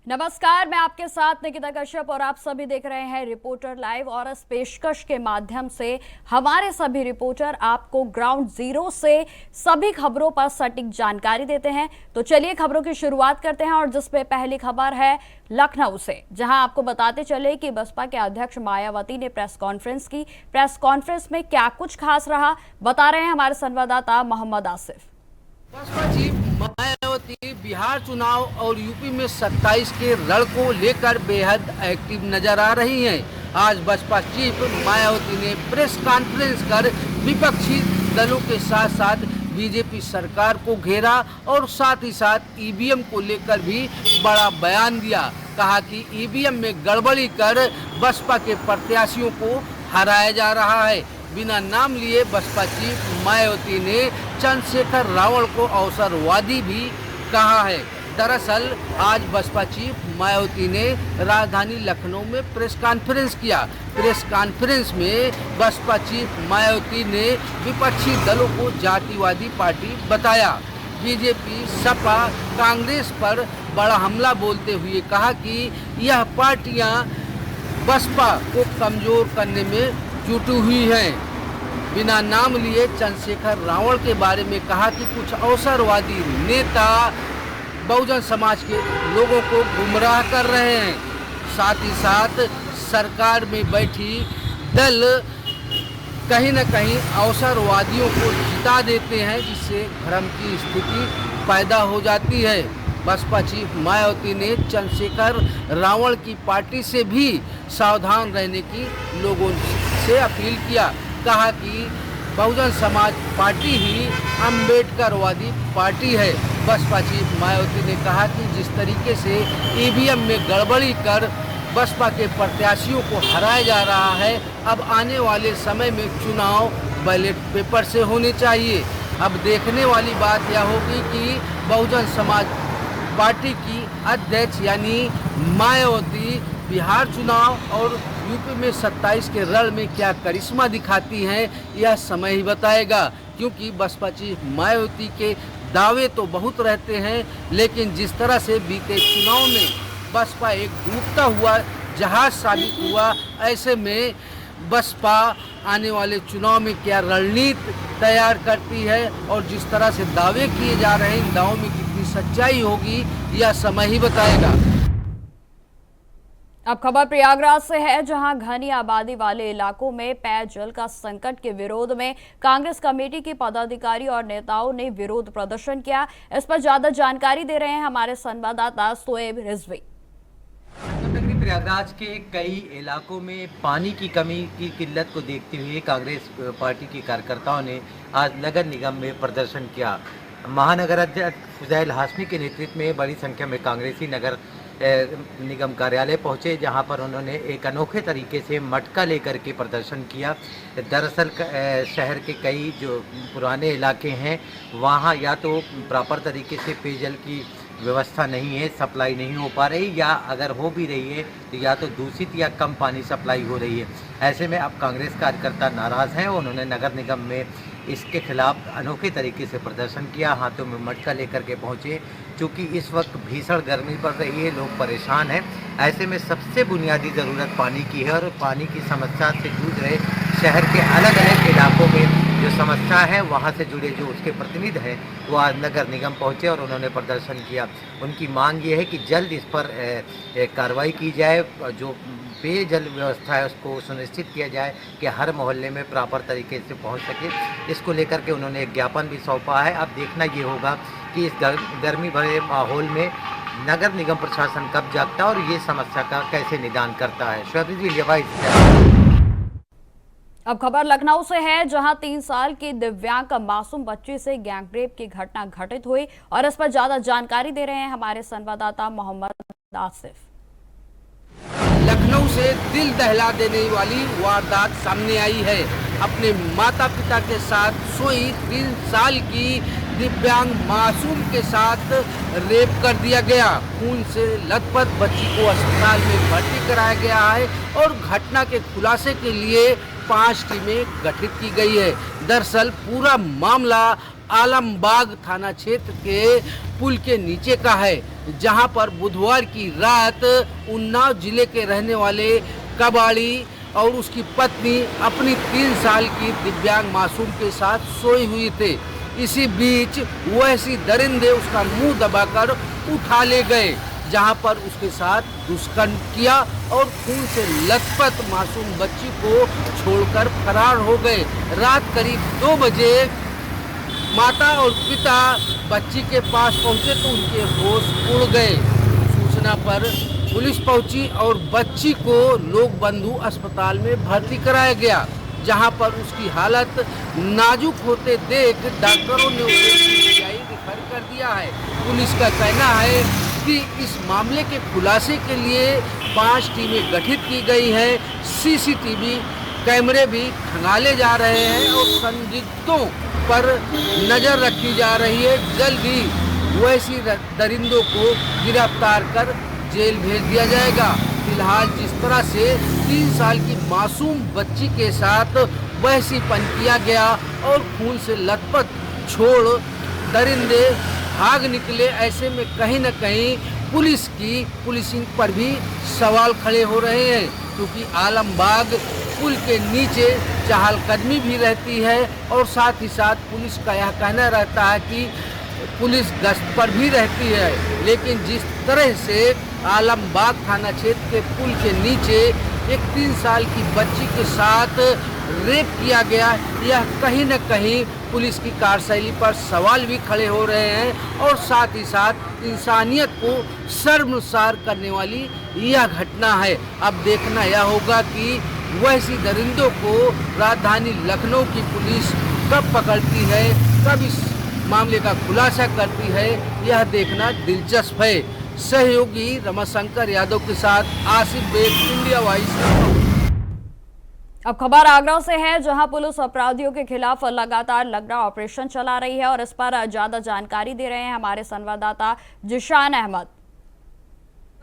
नमस्कार, मैं आपके साथ निकिता कश्यप और आप सभी देख रहे हैं रिपोर्टर लाइव। और इस पेशकश के माध्यम से हमारे सभी रिपोर्टर आपको ग्राउंड जीरो से सभी खबरों पर सटीक जानकारी देते हैं। तो चलिए खबरों की शुरुआत करते हैं और जिसपे पहली खबर है लखनऊ से, जहां आपको बताते चले कि बसपा के अध्यक्ष मायावती ने प्रेस कॉन्फ्रेंस की। प्रेस कॉन्फ्रेंस में क्या कुछ खास रहा, बता रहे हैं हमारे संवाददाता मोहम्मद आसिफ। बसपा चीफ मायावती बिहार चुनाव और यूपी में 27 के रण को लेकर बेहद एक्टिव नजर आ रही हैं। आज बसपा चीफ मायावती ने प्रेस कॉन्फ्रेंस कर विपक्षी दलों के साथ साथ बीजेपी सरकार को घेरा और साथ ही साथ ईवीएम को लेकर भी बड़ा बयान दिया। कहा कि ईवीएम में गड़बड़ी कर बसपा के प्रत्याशियों को हराया जा रहा है। बिना नाम लिए बसपा चीफ मायावती ने चंद्रशेखर रावण को अवसरवादी भी कहा है। दरअसल आज बसपा चीफ मायावती ने राजधानी लखनऊ में प्रेस कॉन्फ्रेंस किया। प्रेस कॉन्फ्रेंस में बसपा चीफ मायावती ने विपक्षी दलों को जातिवादी पार्टी बताया। बीजेपी, सपा, कांग्रेस पर बड़ा हमला बोलते हुए कहा कि यह पार्टियां बसपा को कमजोर करने में जुटी हुई हैं। बिना नाम लिए चंद्रशेखर रावण के बारे में कहा कि कुछ अवसरवादी नेता बहुजन समाज के लोगों को गुमराह कर रहे हैं। साथ ही साथ सरकार में बैठी दल कहीं न कहीं अवसरवादियों को जिता देते हैं, जिससे भ्रम की स्थिति पैदा हो जाती है। बसपा चीफ मायावती ने चंद्रशेखर रावण की पार्टी से भी सावधान रहने की लोगों से अपील किया। कहा कि बहुजन समाज पार्टी ही अम्बेडकरवादी पार्टी है। बसपा चीफ मायावती ने कहा कि जिस तरीके से ईवीएम में गड़बड़ी कर बसपा के प्रत्याशियों को हराया जा रहा है, अब आने वाले समय में चुनाव बैलेट पेपर से होने चाहिए। अब देखने वाली बात यह होगी कि बहुजन समाज पार्टी की अध्यक्ष यानी मायावती बिहार चुनाव और यूपी में 27 के रण में क्या करिश्मा दिखाती हैं, यह समय ही बताएगा। क्योंकि बसपा चीफ मायावती के दावे तो बहुत रहते हैं, लेकिन जिस तरह से बीते चुनाव में बसपा एक डूबता हुआ जहाज साबित हुआ, ऐसे में बसपा आने वाले चुनाव में क्या रणनीति तैयार करती है और जिस तरह से दावे किए जा रहे हैं, इन दावों में कितनी सच्चाई होगी, यह समय ही बताएगा। अब खबर प्रयागराज से है, जहां घनी आबादी वाले इलाकों में पेयजल का संकट के विरोध में कांग्रेस कमेटी के पदाधिकारी और नेताओं ने विरोध प्रदर्शन किया। इस पर ज्यादा जानकारी दे रहे हैं हमारे संवाददाता सोएब रिजवी। प्रयागराज के कई इलाकों में पानी की कमी की किल्लत को देखते हुए कांग्रेस पार्टी के कार्यकर्ताओं ने आज नगर निगम में प्रदर्शन किया। महानगर अध्यक्ष फुजैल हाशमी के नेतृत्व में बड़ी संख्या में कांग्रेसी नगर निगम कार्यालय पहुंचे, जहां पर उन्होंने एक अनोखे तरीके से मटका लेकर के प्रदर्शन किया। दरअसल शहर के कई जो पुराने इलाके हैं, वहां या तो प्रॉपर तरीके से पेयजल की व्यवस्था नहीं है, सप्लाई नहीं हो पा रही, या अगर हो भी रही है तो या तो दूषित या कम पानी सप्लाई हो रही है। ऐसे में अब कांग्रेस कार्यकर्ता नाराज़ हैं। उन्होंने नगर निगम में इसके खिलाफ अनोखे तरीके से प्रदर्शन किया, हाथों में मटका लेकर के पहुंचे। चूँकि इस वक्त भीषण गर्मी पड़ रही है, लोग परेशान हैं। ऐसे में सबसे बुनियादी ज़रूरत पानी की है और पानी की समस्या से जूझ रहे शहर के अलग अलग इलाकों में जो समस्या है, वहाँ से जुड़े जो उसके प्रतिनिधि हैं, वो आज नगर निगम पहुँचे और उन्होंने प्रदर्शन किया। उनकी मांग ये है कि जल्द इस पर कार्रवाई की जाए, जो पेयजल व्यवस्था है उसको सुनिश्चित किया जाए कि हर मोहल्ले में प्रॉपर तरीके से पहुंच सके। इसको लेकर के उन्होंने एक ज्ञापन भी सौंपा है। अब देखना ये होगा कि इस गर्मी भरे माहौल में नगर निगम प्रशासन कब जागता है और ये समस्या का कैसे निदान करता है। अब खबर लखनऊ से है, जहां 3 साल की दिव्यांग मासूम बच्ची से गैंगरेप की घटना घटित हुई और इस पर ज्यादा जानकारी दे रहे हैं हमारे संवाददाता मोहम्मद आसिफ। लखनऊ से दिल दहला देने वाली वारदात सामने आई है। अपने माता पिता के साथ सोई 3 साल की दिव्यांग मासूम के साथ रेप कर दिया गया। खून से लथपथ बच्ची को अस्पताल में भर्ती कराया गया है और घटना के खुलासे के लिए 5 टीमें गठित की गई है। दरअसल पूरा मामला आलमबाग थाना क्षेत्र के पुल के नीचे का है, जहां पर बुधवार की रात उन्नाव जिले के रहने वाले कबाड़ी और उसकी पत्नी अपनी 3 साल की दिव्यांग मासूम के साथ सोई हुई थे। इसी बीच वैसी दरिंदे उसका मुंह दबाकर उठा ले गए, जहां पर उसके साथ दुष्कर्म किया और खून से लथपथ मासूम बच्ची को छोड़कर फरार हो गए। रात करीब 2 बजे माता और पिता बच्ची के पास पहुंचे तो उनके होश उड़ गए। सूचना पर पुलिस पहुंची और बच्ची को लोक बंधु अस्पताल में भर्ती कराया गया, जहां पर उसकी हालत नाजुक होते देख डॉक्टरों ने उसे पीजीआई रेफर कर दिया है। पुलिस का कहना है कि इस मामले के खुलासे के लिए 5 टीमें गठित की गई हैं। सीसीटीवी कैमरे भी खंगाले जा रहे हैं और संदिग्धों पर नजर रखी जा रही है। जल्द ही वैसी दरिंदों को गिरफ्तार कर जेल भेज दिया जाएगा। फिलहाल जिस तरह से 3 साल की मासूम बच्ची के साथ वैसीपन किया गया और खून से लथपथ छोड़ दरिंदे भाग निकले, ऐसे में कहीं न कहीं पुलिसिंग पर भी सवाल खड़े हो रहे हैं, क्योंकि आलमबाग पुल के नीचे चहलकदमी भी रहती है और साथ ही साथ पुलिस का यह कहना रहता है कि पुलिस गश्त पर भी रहती है। लेकिन जिस तरह से आलमबाग थाना क्षेत्र के पुल के नीचे एक 3 साल की बच्ची के साथ रेप किया गया, यह कहीं न कहीं पुलिस की कार्यशैली पर सवाल भी खड़े हो रहे हैं और साथ ही साथ इंसानियत को शर्मसार करने वाली यह घटना है। अब देखना यह होगा कि वैसी दरिंदों को राजधानी लखनऊ की पुलिस कब पकड़ती है, कब इस मामले का खुलासा करती है, यह देखना दिलचस्प है। सहयोगी रमाशंकर यादव के साथ आसिफ बेग, इंडिया वॉइस। अब खबर आगरा से है, जहां पुलिस अपराधियों के खिलाफ लगातार लगना ऑपरेशन चला रही है और इस पर ज्यादा जानकारी दे रहे हैं हमारे संवाददाता जिशान अहमद।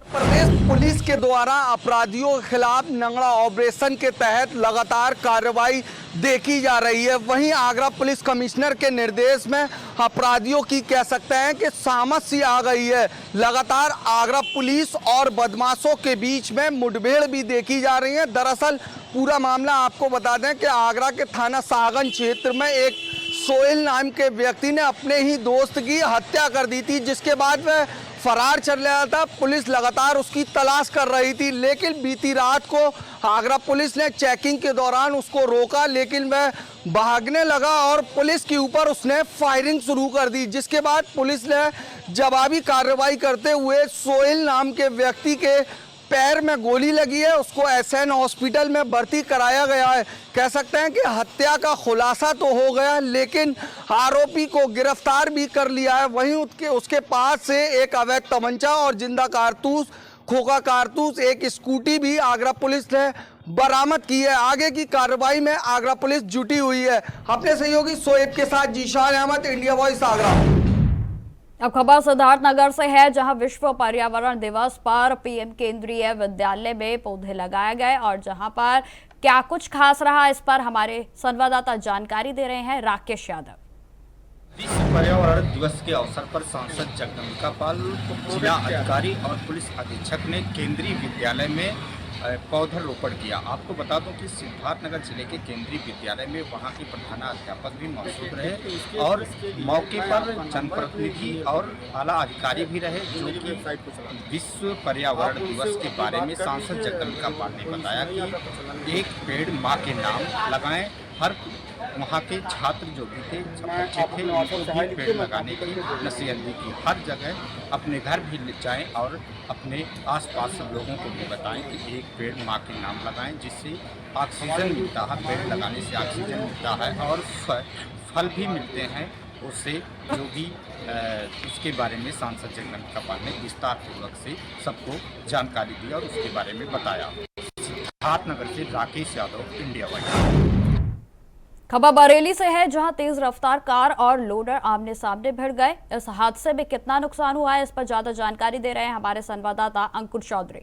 प्रदेश पुलिस के द्वारा अपराधियों के खिलाफ नंगड़ा ऑपरेशन के तहत लगातार कार्रवाई देखी जा रही है। वहीं आगरा पुलिस कमिश्नर के निर्देश में अपराधियों की कह सकते हैं कि सामत सी आ गई है। लगातार आगरा पुलिस और बदमाशों के बीच में मुठभेड़ भी देखी जा रही है। दरअसल पूरा मामला आपको बता दें कि आगरा के थाना सागन क्षेत्र में एक सोहेल नाम के व्यक्ति ने अपने ही दोस्त की हत्या कर दी थी, जिसके बाद वह फरार चल रहा था। पुलिस लगातार उसकी तलाश कर रही थी, लेकिन बीती रात को आगरा पुलिस ने चेकिंग के दौरान उसको रोका, लेकिन वह भागने लगा और पुलिस के ऊपर उसने फायरिंग शुरू कर दी, जिसके बाद पुलिस ने जवाबी कार्रवाई करते हुए सोहेल नाम के व्यक्ति के पैर में गोली लगी है, उसको एसएन हॉस्पिटल में भर्ती कराया गया है। कह सकते हैं कि हत्या का खुलासा तो हो गया, लेकिन आरोपी को गिरफ्तार भी कर लिया है। वहीं उसके पास से एक अवैध तमंचा और जिंदा कारतूस, खोखा कारतूस, एक स्कूटी भी आगरा पुलिस ने बरामद की है। आगे की कार्रवाई में आगरा पुलिस जुटी हुई है। अपने सहयोगी शोएब के साथ जिशान अहमद, इंडिया वॉइस आगरा। अब खबर सिद्धार्थनगर से है, जहां विश्व पर्यावरण दिवस पर पीएम केंद्रीय विद्यालय में पौधे लगाए गए और जहां पर क्या कुछ खास रहा, इस पर हमारे संवाददाता जानकारी दे रहे हैं राकेश यादव। विश्व पर्यावरण दिवस के अवसर पर सांसद जगदम्बिका पाल, जिला अधिकारी और पुलिस अधीक्षक ने केंद्रीय विद्यालय में पौधारोपण किया। आपको बता दूं कि सिद्धार्थनगर जिले के केंद्रीय विद्यालय में वहां के प्रधानाध्यापक भी मौजूद रहे और मौके पर जनप्रतिनिधि और आला अधिकारी भी रहे, जो कि विश्व पर्यावरण दिवस के बारे में सांसद जगदम्बिका पाल ने बताया कि एक पेड़ माँ के नाम लगाएं। हर वहाँ के छात्र जो भी थे, बच्चे थे, उनको भी पेड़ लगाने की नसीहत दी की। हर जगह अपने घर भी ले जाएं और अपने आसपास लोगों को भी बताएं कि एक पेड़ माँ के नाम लगाएं, जिससे ऑक्सीजन मिलता है। पेड़ लगाने से ऑक्सीजन मिलता है और फल भी मिलते हैं उससे, जो भी उसके बारे में सांसद जगदम्बिका पाल ने विस्तार पूर्वक से सबको जानकारी दी और उसके बारे में बताया। सिद्धार्थनगर से राकेश यादव, इंडिया वॉइस। खबर बरेली से है, जहां तेज रफ्तार कार और लोडर आमने सामने भिड़ गए। इस हादसे में कितना नुकसान हुआ है, इस पर ज्यादा जानकारी दे रहे हैं हमारे संवाददाता अंकुर चौधरी।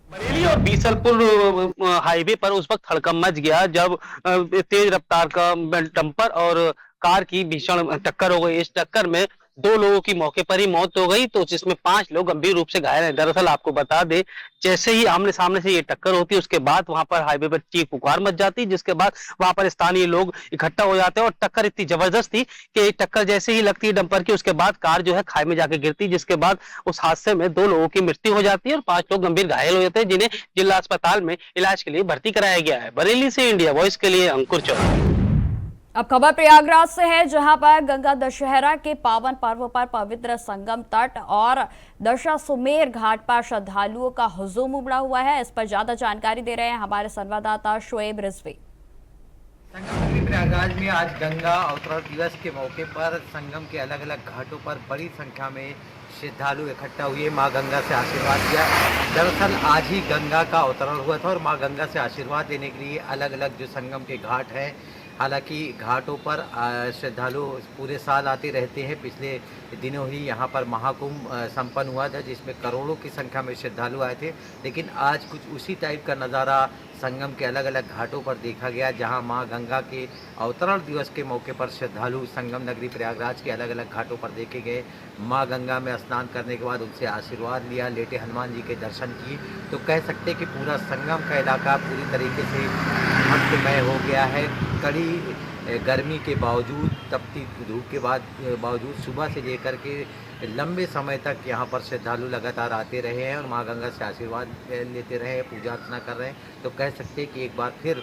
बरेली और बीसलपुर हाईवे पर उस वक्त हड़कंप मच गया जब तेज रफ्तार का डंपर और कार की भीषण टक्कर हो गई। इस टक्कर में 2 लोगों की मौके पर ही मौत हो गई, तो जिसमें 5 लोग गंभीर रूप से घायल हैं। दरअसल आपको बता दें, जैसे ही आमने सामने से ये टक्कर होती है, उसके बाद वहां पर हाईवे पर चीख पुकार मच जाती है, जिसके बाद वहां पर स्थानीय लोग इकट्ठा हो जाते हैं और टक्कर इतनी जबरदस्त थी कि टक्कर जैसे ही लगती है डंपर की, उसके बाद कार जो है खाई में जाके गिरती, जिसके बाद उस हादसे में 2 लोगों की मृत्यु हो जाती है और 5 लोग गंभीर घायल हो जाते हैं, जिन्हें जिला अस्पताल में इलाज के लिए भर्ती कराया गया है। बरेली से इंडिया वॉइस के लिए अंकुर चौधरी। अब खबर प्रयागराज से है, जहां पर गंगा दशहरा के पावन पर्व पर पवित्र संगम तट और दशाश्वमेध घाट पर श्रद्धालुओं का हुजूम उमड़ा हुआ है। इस पर ज्यादा जानकारी दे रहे हैं हमारे संवाददाता शोएब रिजवी। संगम नगरी प्रयागराज में आज गंगा अवतरण दिवस के मौके पर संगम के अलग अलग घाटों पर बड़ी संख्या में श्रद्धालु इकट्ठा हुए, मां गंगा से आशीर्वाद लिया। दरअसल आज ही गंगा का अवतरण हुआ था और मां गंगा से आशीर्वाद लेने के लिए अलग अलग जो संगम के घाट हैं, हालांकि घाटों पर श्रद्धालु पूरे साल आते रहते हैं। पिछले दिनों ही यहां पर महाकुंभ संपन्न हुआ था, जिसमें करोड़ों की संख्या में श्रद्धालु आए थे, लेकिन आज कुछ उसी टाइप का नज़ारा संगम के अलग अलग घाटों पर देखा गया, जहां मां गंगा के अवतरण दिवस के मौके पर श्रद्धालु संगम नगरी प्रयागराज के अलग अलग घाटों पर देखे गए। मां गंगा में स्नान करने के बाद उनसे आशीर्वाद लिया, लेटे हनुमान जी के दर्शन किए। तो कह सकते कि पूरा संगम का इलाका पूरी तरीके से भक्तमय हो गया है। कड़ी गर्मी के बावजूद, तपती धूप के बावजूद सुबह से लेकर के लंबे समय तक यहाँ पर श्रद्धालु लगातार आते रहे हैं और माँ गंगा से आशीर्वाद लेते रहे हैं, पूजा अर्चना कर रहे हैं। तो कह सकते हैं कि एक बार फिर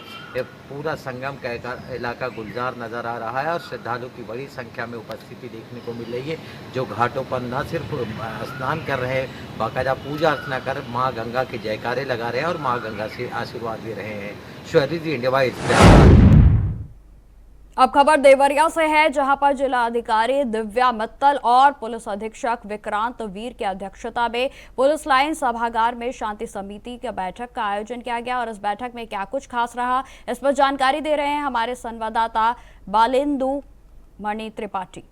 पूरा संगम का इलाका गुलजार नज़र आ रहा है और श्रद्धालु की बड़ी संख्या में उपस्थिति देखने को मिल रही है, जो घाटों पर न सिर्फ स्नान कर रहे हैं, बाकायदा पूजा अर्चना कर माँ गंगा के जयकारे लगा रहे हैं और माँ गंगा से आशीर्वाद ले रहे हैं। शहरी इंडिया वाइज। अब खबर देवरिया से है, जहां पर जिला अधिकारी दिव्या मित्तल और पुलिस अधीक्षक विक्रांत वीर की अध्यक्षता में पुलिस लाइन सभागार में शांति समिति की बैठक का आयोजन किया गया और इस बैठक में क्या कुछ खास रहा, इस पर जानकारी दे रहे हैं हमारे संवाददाता बालेंदु मणि त्रिपाठी।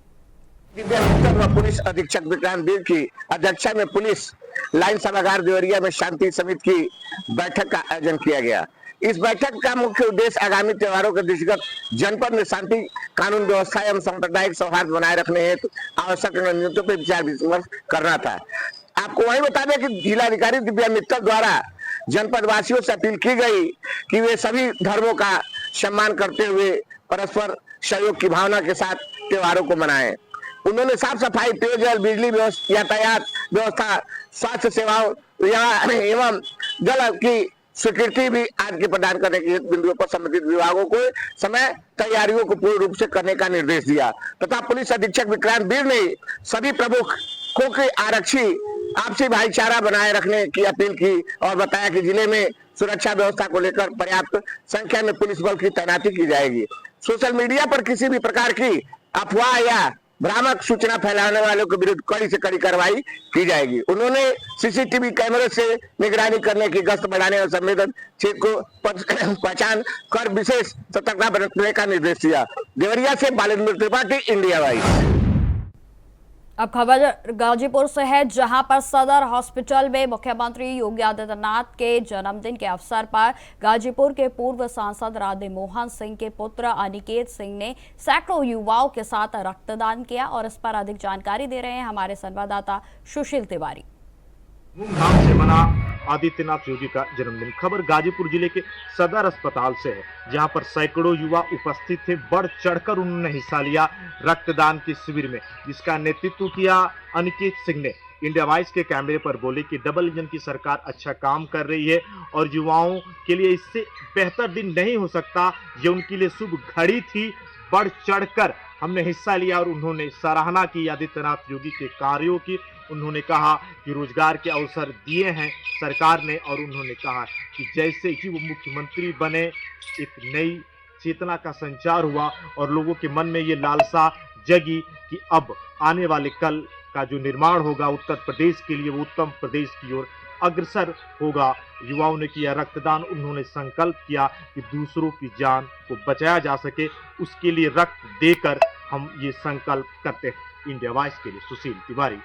दिव्या मित्तल व पुलिस अधीक्षक विक्रांत वीर की अध्यक्षता में पुलिस लाइन सभागार देवरिया में शांति समिति की बैठक का आयोजन किया गया। इस बैठक का मुख्य उद्देश्य आगामी त्योहारों के दृष्टिगत जनपद में शांति, कानून व्यवस्था एवं सांप्रदायिक सौहार्द बनाए रखने हेतु आवश्यक रणनीतियों पर विचार विमर्श करना था। आपको वही बता दें कि जिलाधिकारी दिव्या मित्तल द्वारा जनपद वासियों से अपील की गई कि वे सभी धर्मों का सम्मान करते हुए परस्पर सहयोग की भावना के साथ त्योहारों को मनाएं। उन्होंने साफ सफाई, पेयजल, बिजली व्यवस्था, यातायात व्यवस्था, स्वास्थ्य सेवाओं एवं जल की स्वीकृति भी आज के प्रदान करने के बिंदुओं पर संबंधित विभागों को समय तैयारियों को पूर्ण रूप से करने का निर्देश दिया तथा पुलिस अधीक्षक विक्रांत वीर ने सभी प्रमुखों के आरक्षी आपसी भाईचारा बनाए रखने की अपील की और बताया कि जिले में सुरक्षा व्यवस्था को लेकर पर्याप्त संख्या में पुलिस बल की तैनाती की जाएगी। सोशल मीडिया पर किसी भी प्रकार की अफवाह या भ्रामक सूचना फैलाने वालों के विरुद्ध कड़ी से कड़ी कार्रवाई की जाएगी। उन्होंने सीसीटीवी कैमरे से निगरानी करने की गश्त बढ़ाने और संवेदन क्षेत्र को पहचान कर विशेष सतर्कता बरतने का निर्देश दिया। देवरिया से बालेंद्र त्रिपाठी, इंडिया वाइज। अब खबर गाजीपुर से है, जहां पर सदर हॉस्पिटल में मुख्यमंत्री योगी आदित्यनाथ के जन्मदिन के अवसर पर गाजीपुर के पूर्व सांसद राधे मोहन सिंह के पुत्र अनिकेत सिंह ने सैकड़ों युवाओं के साथ रक्तदान किया और इस पर अधिक जानकारी दे रहे हैं हमारे संवाददाता सुशील तिवारी। धूमधाम से मना आदित्यनाथ योगी का जन्मदिन। खबर गाजीपुर जिले के सदर अस्पताल से है, जहां पर सैकड़ों युवा उपस्थित थे। बढ़ चढ़कर उन्होंने हिस्सा लिया रक्तदान के शिविर में, जिसका नेतृत्व किया अनिकेत सिंह ने। इंडिया वाइज के कैमरे पर बोले कि डबल इंजन की सरकार अच्छा काम कर रही है और युवाओं के लिए इससे बेहतर दिन नहीं हो सकता। ये उनके लिए शुभ घड़ी थी। बढ़ चढ़कर हमने हिस्सा लिया और उन्होंने सराहना की आदित्यनाथ योगी के कार्यों की। उन्होंने कहा कि रोजगार के अवसर दिए हैं सरकार ने और उन्होंने कहा कि जैसे ही वो मुख्यमंत्री बने एक नई चेतना का संचार हुआ और लोगों के मन में ये लालसा जगी कि अब आने वाले कल का जो निर्माण होगा उत्तर प्रदेश के लिए, वो उत्तम प्रदेश की ओर अग्रसर होगा। युवाओं ने किया रक्तदान। उन्होंने संकल्प किया कि दूसरों की जान को बचाया जा सके, उसके लिए रक्त देकर हम ये संकल्प करते हैं। इंडिया वाइज के लिए सुशील तिवारी।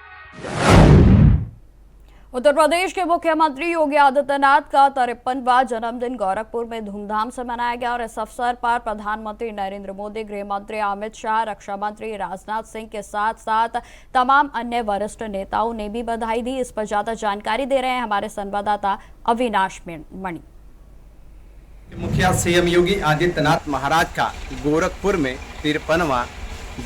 उत्तर प्रदेश के मुख्यमंत्री योगी आदित्यनाथ का 53वां जन्मदिन गोरखपुर में धूमधाम से मनाया गया और इस अवसर पर प्रधानमंत्री नरेंद्र मोदी, गृह मंत्री अमित शाह, रक्षा मंत्री राजनाथ सिंह के साथ साथ तमाम अन्य वरिष्ठ नेताओं ने भी बधाई दी। इस पर ज्यादा जानकारी दे रहे हैं हमारे संवाददाता अविनाश मणि। मुखिया सीएम योगी आदित्यनाथ महाराज का गोरखपुर में 53वां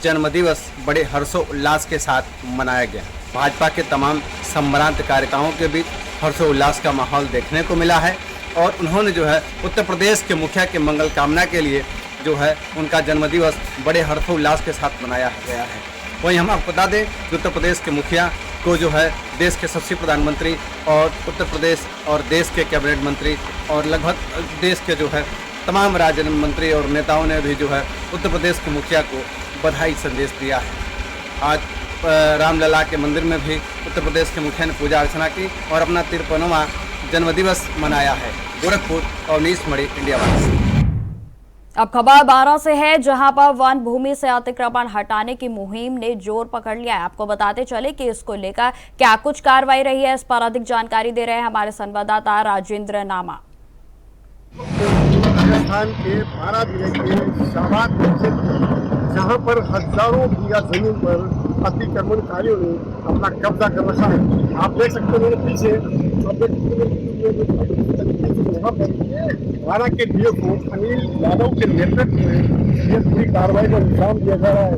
जन्मदिवस बड़े हर्षोल्लास के साथ मनाया गया। भाजपा के तमाम संभ्रांत कार्यकर्ताओं के बीच हर्षोल्लास का माहौल देखने को मिला है और उन्होंने जो है उत्तर प्रदेश के मुखिया के मंगल कामना के लिए जो है उनका जन्मदिवस बड़े हर्षोल्लास के साथ मनाया गया है। वहीं हम आपको बता दें कि उत्तर प्रदेश के मुखिया को जो है देश के सबसे प्रधानमंत्री और उत्तर प्रदेश और देश के कैबिनेट मंत्री और लगभग देश के जो है तमाम राज्य मंत्री और नेताओं ने भी जो है उत्तर प्रदेश के मुखिया को बधाई संदेश दिया है। आज रामलला के मंदिर में भी उत्तर प्रदेश के मुखिया ने पूजा अर्चना की और अपना 53वां जन्मदिवस मनाया है। गोरखपुर और अवनीश मणि, इंडिया वाइस। अब खबर 12 से है, जहां पर वन भूमि से अतिक्रमण हटाने की मुहिम ने जोर पकड़ लिया है। आपको बताते चले कि इसको लेकर क्या कुछ कार्रवाई रही है, इस पर अधिक जानकारी दे रहे हैं हमारे संवाददाता राजेंद्र नामा। राजस्थान के 12 जिले के शाहबाद क्षेत्र जहां पर हजारों बीघा जमीन पर अतिक्रमणकारियों ने अपना कब्जा कर रखा है। आप देख सकते हैं मेरे पीछे यहाँ पर हरियाणा के डीएफओ अनिल यादव के नेतृत्व में ये पूरी कार्रवाई को अंजाम दिया जा रहा है।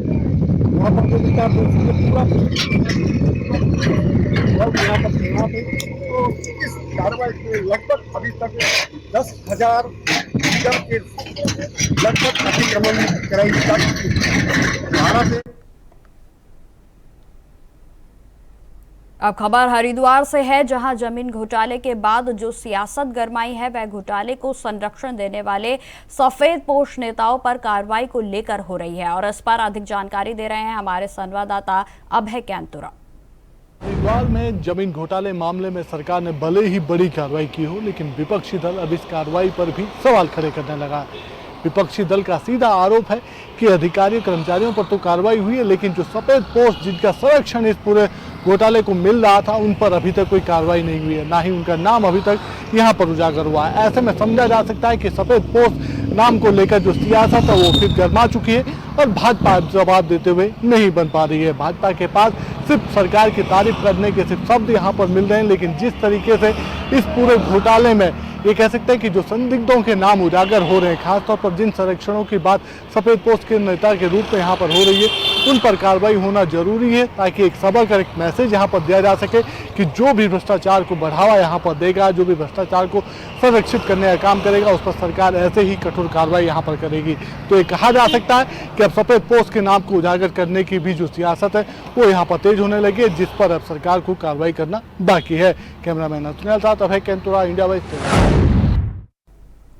यहाँ पर जो विस्तार तो इस कार्रवाई के लगभग अभी तक 10,000 के लगभग अतिक्रमण कराई जा चुकी है। अब खबर हरिद्वार से है, जहां जमीन घोटाले के बाद जो सियासत गरमाई है वह घोटाले को संरक्षण देने वाले सफेद पोश नेताओं पर कार्रवाई को लेकर हो रही है और इस पर अधिक जानकारी दे रहे हैं हमारे संवाददाता अभय कैंतुरा। हरिद्वार में जमीन घोटाले मामले में सरकार ने भले ही बड़ी कार्रवाई की हो, लेकिन विपक्षी दल अब इस कार्रवाई पर भी सवाल खड़े करने लगा। विपक्षी दल का सीधा आरोप है कि अधिकारियों कर्मचारियों पर तो कार्रवाई हुई है, लेकिन जो सफेद पोस्ट जिनका संरक्षण इस पूरे घोटाले को मिल रहा था उन पर अभी तक कोई कार्रवाई नहीं हुई है, ना ही उनका नाम अभी तक यहाँ पर उजागर हुआ है। ऐसे में समझा जा सकता है कि सफेद पोस्ट नाम को लेकर जो सियासत है वो फिर गर्मा चुकी है और भाजपा जवाब देते हुए नहीं बन पा रही है। भाजपा के पास सिर्फ सरकार की तारीफ करने के सिर्फ शब्द यहाँ पर मिल रहे हैं, लेकिन जिस तरीके से इस पूरे घोटाले में ये कह सकते हैं कि जो संदिग्धों के नाम उजागर हो रहे हैं, खासतौर पर जिन संरक्षणों की बात सफेद पोस्ट के नेता के रूप में यहाँ पर हो रही है, उन पर कार्रवाई होना जरूरी है, ताकि एक सबक और एक मैसेज यहाँ पर दिया जा सके कि जो भी भ्रष्टाचार को बढ़ावा यहाँ पर देगा, जो भी भ्रष्टाचार को संरक्षित करने का काम करेगा, उस पर सरकार ऐसे ही कठोर कार्रवाई यहाँ पर करेगी। तो ये कहा जा सकता है कि अब सफेद पोस्ट के नाम को उजागर करने की भी जो सियासत है वो यहाँ पर तेज होने लगी है, जिस पर अब सरकार को कार्रवाई करना बाकी है। कैमरामैन सुनील साथ अभय कैंतुरा, इंडिया वाइस।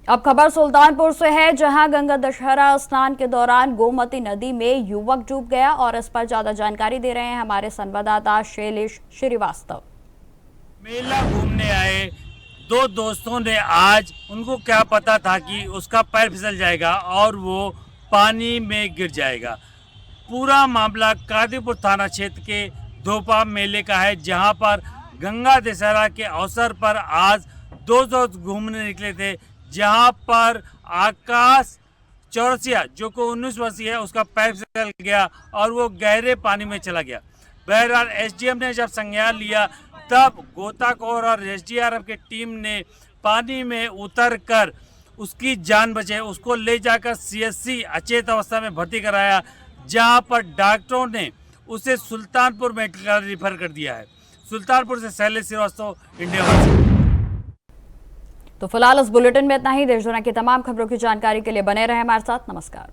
अब खबर सुल्तानपुर से है, जहां गंगा दशहरा स्नान के दौरान गोमती नदी में युवक डूब गया और इस पर ज्यादा जानकारी दे रहे हैं हमारे संवाददाता शैलेश श्रीवास्तव। मेला घूमने आए दो दोस्तों ने आज, उनको क्या पता था कि उसका पैर फिसल जाएगा और वो पानी में गिर जाएगा। पूरा मामला कादीपुर थाना क्षेत्र के धोपा मेले का है, जहां पर गंगा दशहरा के अवसर पर आज दो दोस्त घूमने निकले थे, जहां पर आकाश चौरसिया जो को 19 वर्षीय है उसका पैर फिसल गया और वो गहरे पानी में चला गया। बहरहाल एसडीएम ने जब संज्ञान लिया तब गोताखोर और एसडीआरएफ की टीम ने पानी में उतरकर उसकी जान बचाई, उसको ले जाकर सीएससी अचेत अवस्था में भर्ती कराया, जहां पर डॉक्टरों ने उसे सुल्तानपुर मेडिकल रिफर कर दिया है। सुल्तानपुर से शैलेश श्रीवास्तव, इंडिया वाइस। तो फिलहाल इस बुलेटिन में इतना ही। देश दुनिया की तमाम खबरों की जानकारी के लिए बने रहे हमारे साथ। नमस्कार।